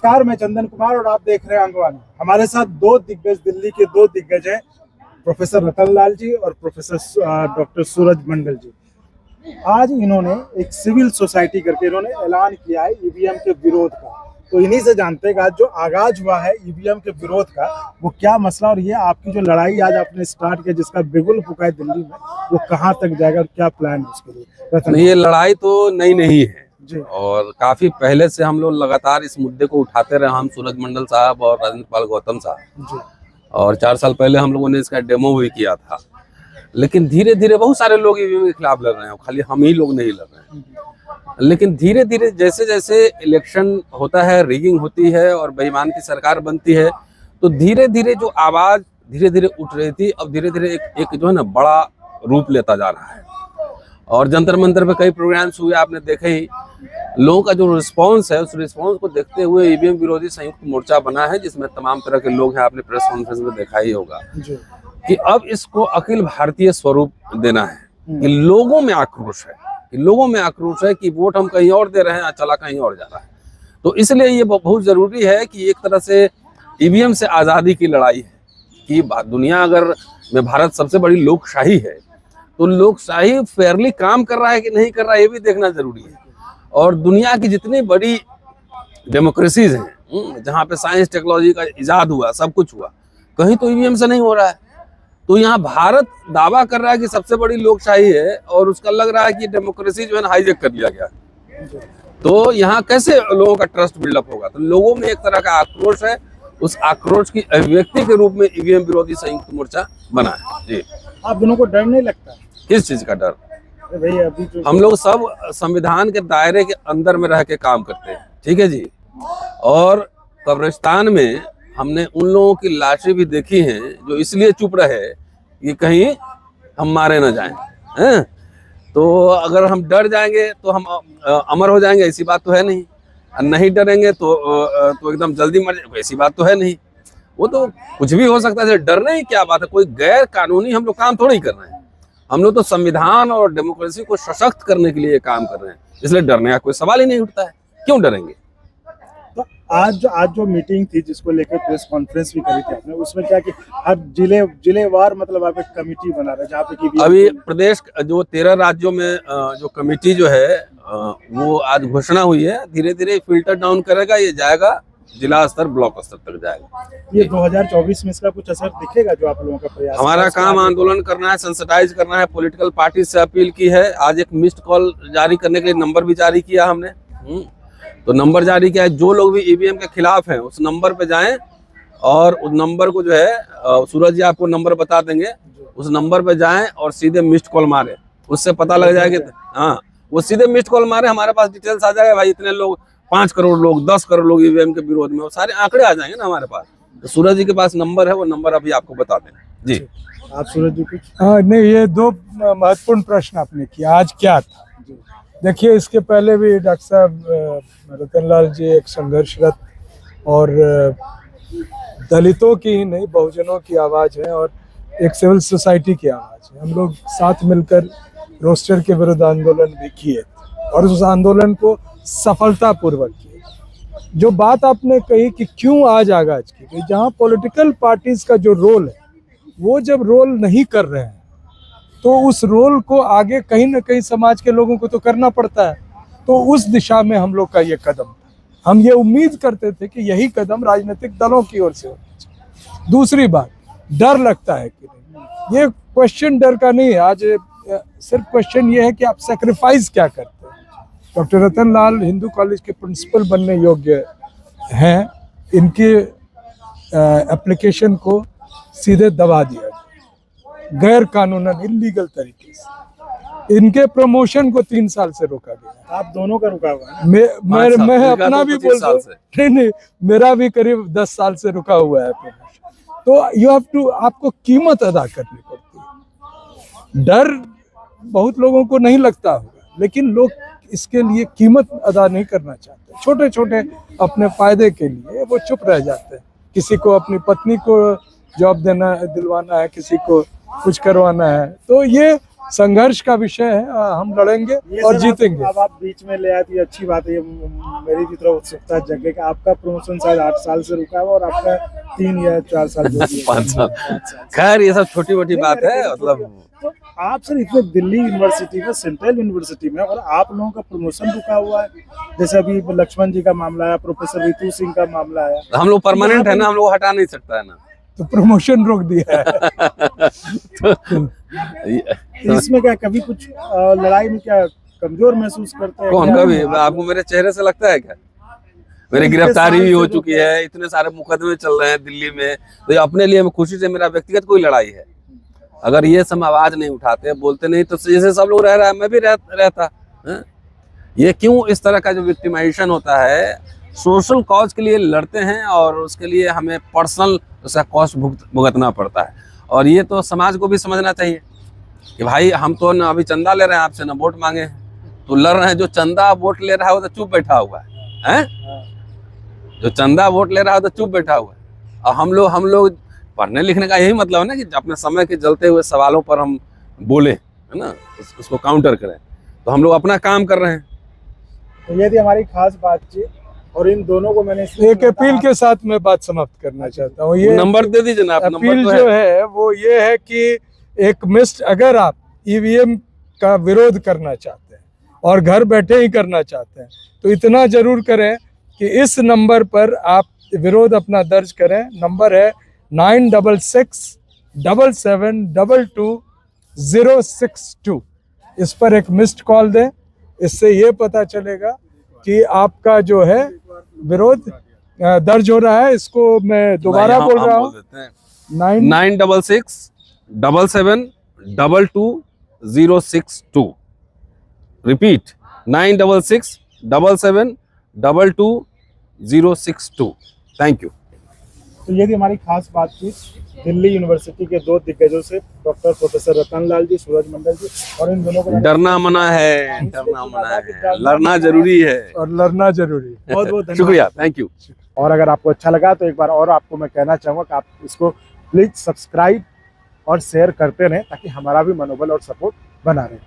नमस्कार, मैं चंदन कुमार और आप देख रहे हैं अंगवानी। हमारे साथ दो दिग्गज, दिल्ली के दो दिग्गज हैं, प्रोफेसर रतन लाल जी और प्रोफेसर डॉक्टर सूरज मंडल जी। आज इन्होंने एक सिविल सोसाइटी करके इन्होंने ऐलान किया है ईवीएम के विरोध का। तो इन्हीं से जानते हैं आज जो आगाज हुआ है ईवीएम के विरोध का वो क्या मसला, और ये आपकी जो लड़ाई आज आपने स्टार्ट किया जिसका बिगुल फूका है दिल्ली में, वो कहाँ तक जाएगा और क्या प्लान है उसके लिए? ये लड़ाई तो नई नहीं है जी। और काफी पहले से हम लोग लगातार इस मुद्दे को उठाते रहे। हम सूरज मंडल साहब और राजेंद्र पाल गौतम साहब जी। और 4 साल पहले हम लोगों ने इसका डेमो भी किया था। लेकिन धीरे धीरे बहुत सारे लोग ईवीएम के खिलाफ लड़ रहे हैं, खाली हम ही लोग नहीं लड़ रहे हैं। लेकिन धीरे धीरे जैसे जैसे इलेक्शन होता है, रिगिंग होती है और बेईमान की सरकार बनती है, तो धीरे धीरे जो आवाज धीरे धीरे उठ रही थी अब धीरे धीरे एक जो है ना बड़ा रूप लेता जा रहा है। और जंतर मंतर पे कई प्रोग्राम्स हुए, आपने देखे ही। लोगों का जो रिस्पांस है उस रिस्पांस को देखते हुए ईवीएम विरोधी संयुक्त मोर्चा बना है, जिसमें तमाम तरह के लोग हैं। आपने प्रेस कॉन्फ्रेंस में देखा ही होगा कि अब इसको अखिल भारतीय स्वरूप देना है कि लोगों में आक्रोश है, कि वोट हम कहीं और दे रहे हैं, चला कहीं और जा रहा है। तो इसलिए ये बहुत जरूरी है कि एक तरह से ईवीएम से आज़ादी की लड़ाई है कि दुनिया अगर में भारत सबसे बड़ी लोकशाही है तो लोकशाही फेयरली काम कर रहा है कि नहीं कर रहा है ये भी देखना जरूरी है। और दुनिया की जितनी बड़ी डेमोक्रेसीज हैं जहाँ पे साइंस टेक्नोलॉजी का इजाद हुआ, सब कुछ हुआ, कहीं तो ईवीएम से नहीं हो रहा है। तो यहाँ भारत दावा कर रहा है कि सबसे बड़ी लोकशाही है और उसका लग रहा है कि डेमोक्रेसी जो है ना हाईजेक कर लिया गया। तो यहाँ कैसे लोगों का ट्रस्ट बिल्डअप होगा? तो लोगों में एक तरह का आक्रोश है, उस आक्रोश की अभिव्यक्ति के रूप में ईवीएम विरोधी संयुक्त मोर्चा बना है। जी। आप दोनों को डर नहीं लगता? किस चीज का डर? भाई अभी हम लोग सब संविधान के दायरे के अंदर में रह के काम करते हैं, ठीक है जी। और कब्रिस्तान में हमने उन लोगों की लाशें भी देखी हैं जो इसलिए चुप रहे कि कहीं हम मारे न जाएं, हैं? तो अगर हम डर जाएंगे तो हम अमर हो जाएंगे, ऐसी बात तो है नहीं। नहीं डरेंगे तो एकदम जल्दी मर जाएंगे, ऐसी बात तो है नहीं। वो तो कुछ भी हो सकता है। डरने ही क्या बात है? कोई गैर कानूनी हम लोग काम थोड़ी कर रहे हैं। हम लोग तो संविधान और डेमोक्रेसी को सशक्त करने के लिए काम कर रहे हैं, इसलिए डरने का कोई सवाल ही नहीं उठता है। क्यों डरेंगे? तो आज जो मीटिंग थी जिसको लेकर प्रेस कॉन्फ्रेंस भी करी थी आपने, उसमें क्या कि हर जिलेवार मतलब आप एक कमेटी बना रहे हैं जहाँ पे कि अभी प्रदेश जो 13 राज्यों में जो कमेटी जो है वो आज घोषणा हुई है। धीरे धीरे फिल्टर डाउन करेगा, ये जाएगा जिला स्तर, ब्लॉक स्तर तक जाएगा। ये 2024 में इसका कुछ असर दिखेगा जो आप लोगों का प्रयास? हमारा काम आंदोलन करना है, सेंसिटाइज करना है। पॉलिटिकल पार्टी से अपील की है। आज एक मिस्ड कॉल जारी करने के लिए नंबर भी जारी किया हमने। तो नंबर जारी किया है, जो लोग भी ईवीएम के खिलाफ हैं उस नंबर पे जाएं और उस नंबर को जो है सूरज जी आपको नंबर बता देंगे, उस नंबर पे जाएं और सीधे मिस्ड कॉल मारे, उससे पता लग जाएगा। हाँ, वो सीधे मिस्ड कॉल मारे, हमारे पास डिटेल्स आ जाएगा। भाई इतने लोग, 5 करोड़ लोग, 10 करोड़ लोग ईवीएम के विरोध में, वो सारे आंकड़े आ जाएंगे ना हमारे पास। तो सूरज जी के पास नंबर है, वो नंबर अभी आपको बता दें। जी आप सूरज जी कुछ? नहीं, ये 2 महत्वपूर्ण प्रश्न आपने किया। आज क्या था? देखिए, इसके पहले भी डॉक्टर साहब रतन लाल जी एक संघर्षरत और दलितों की ही नहीं बहुजनों की आवाज़ है और एक सिविल सोसाइटी की आवाज़ है। हम लोग साथ मिलकर रोस्टर के विरुद्ध आंदोलन भी किए और उस आंदोलन को सफलतापूर्वक किए। जो बात आपने कही कि क्यों आज आगाज की गई, जहाँ पॉलिटिकल पार्टीज का जो रोल है वो जब रोल नहीं कर रहे हैं तो उस रोल को आगे कहीं ना कहीं समाज के लोगों को तो करना पड़ता है। तो उस दिशा में हम लोग का ये कदम था। हम ये उम्मीद करते थे कि यही कदम राजनीतिक दलों की ओर से होना चाहिए। दूसरी बात, डर लगता है कि नहीं, ये क्वेश्चन डर का नहीं है। आज सिर्फ क्वेश्चन ये है कि आप सेक्रीफाइस क्या करते हैं। डॉक्टर रतन लाल हिंदू कॉलेज के प्रिंसिपल बनने योग्य हैं, इनके एप्लीकेशन को सीधे दबा दिया गैर कानूनन, इलीगल तरीके से। इनके प्रमोशन को 3 साल से रोका गया। आप दोनों का रुका हुआ है? मैं अपना भी बोल रहा हूँ, नहीं, मेरा भी करीब 10 साल से रुका हुआ है प्रमोशन। तो यू हैव टू, आपको कीमत अदा करनी पड़ती है। डर बहुत लोगों को नहीं लगता होगा, लेकिन लोग इसके लिए कीमत अदा नहीं करना चाहते। छोटे छोटे अपने फायदे के लिए वो चुप रह जाते हैं। किसी को अपनी पत्नी को जॉब दिलवाना है, किसी को कुछ करवाना है, तो ये संघर्ष का विषय है, हम लड़ेंगे ये और सर जीतेंगे। अब आप बीच में ले आए तो ये अच्छी बात है। ये मेरी भी तरफ उत्सुकता जगे कि आपका प्रमोशन शायद 8 साल से रुका हुआ और आपका 3 या 4 साल जो भी है। 5 साल। 5 साल। खैर ये सब छोटी मोटी नहीं, बात अरे है, ये मतलब तो आप सर इतने दिल्ली यूनिवर्सिटी में, सेंट्रल यूनिवर्सिटी में, और आप लोगों का प्रमोशन रुका हुआ है। जैसे अभी लक्ष्मण जी का मामला आया, प्रोफेसर रितु सिंह का मामला आया। हम लोग परमानेंट है ना, हम लोग हटा नहीं सकता है ना। तो प्रमोशन रोक दिया है। तो इसमें क्या कभी कुछ लड़ाई में क्या कमजोर महसूस करते हैं? कौन क्या कभी आप- आपको मेरे चेहरे से लगता है क्या? मेरी इतने गिरफ्तारी साल भी से हो तो चुकी है, इतने सारे मुकदमे चल रहे हैं दिल्ली में, तो ये अपने लिए मैं खुशी से, मेरा व्यक्तिगत कोई लड़ाई है। अगर ये सब आवाज नहीं उठाते, बोलते नहीं, तो जैसे सब लोग रह रहा है मैं भी रहता है? ये क्यों इस तरह का जो विक्टिमाइजेशन होता है, सोशल कॉज के लिए लड़ते हैं और उसके लिए हमें पर्सनल उसका कॉस्ट भुगतना पड़ता है। और ये तो समाज को भी समझना चाहिए कि भाई हम तो ना अभी चंदा ले रहे हैं आपसे, ना वोट मांगे हैं, तो लड़ रहे हैं। जो चंदा वोट ले रहा है वो तो चुप बैठा हुआ है, जो चंदा वोट ले रहा है तो चुप बैठा हुआ है। और हम लोग पढ़ने लिखने का यही मतलब है ना कि अपने समय के जलते हुए सवालों पर हम बोले, है ना, उसको काउंटर करें। तो हम लोग अपना काम कर रहे हैं। तो ये थी हमारी खास बातचीत, और इन दोनों को मैंने इसलिए एक अपील के साथ मैं बात समाप्त करना चाहता हूँ। ये नंबर दे दीजिए ना, आप अपील नंबर तो जो है। है वो ये है कि एक मिस्ड, अगर आप ईवीएम का विरोध करना चाहते हैं और घर बैठे ही करना चाहते हैं, तो इतना जरूर करें कि इस नंबर पर आप विरोध अपना दर्ज करें। नंबर है 96677722 इस पर एक मिस्ड कॉल दें। इससे ये पता चलेगा कि आपका जो है विरोध दर्ज हो रहा है। इसको मैं दोबारा नहीं, बोल हम रहा बोल हूँ, देते हैं 9667772062। रिपीट 9667772062। Thank you. तो ये थी हमारी खास बातचीत दिल्ली यूनिवर्सिटी के 2 दिग्गजों से, डॉक्टर प्रोफेसर रतन लाल जी, सूरज मंडल जी, और इन दोनों को डरना मना है, डरना मना है, लड़ना जरूरी है। और लड़ना जरूरी है। बहुत बहुत धन्यवाद। शुक्रिया, थैंक यू। और अगर आपको अच्छा लगा तो एक बार और आपको मैं कहना चाहूँगा कि आप इसको प्लीज सब्सक्राइब और शेयर करते रहें, ताकि हमारा भी मनोबल और सपोर्ट बना रहे।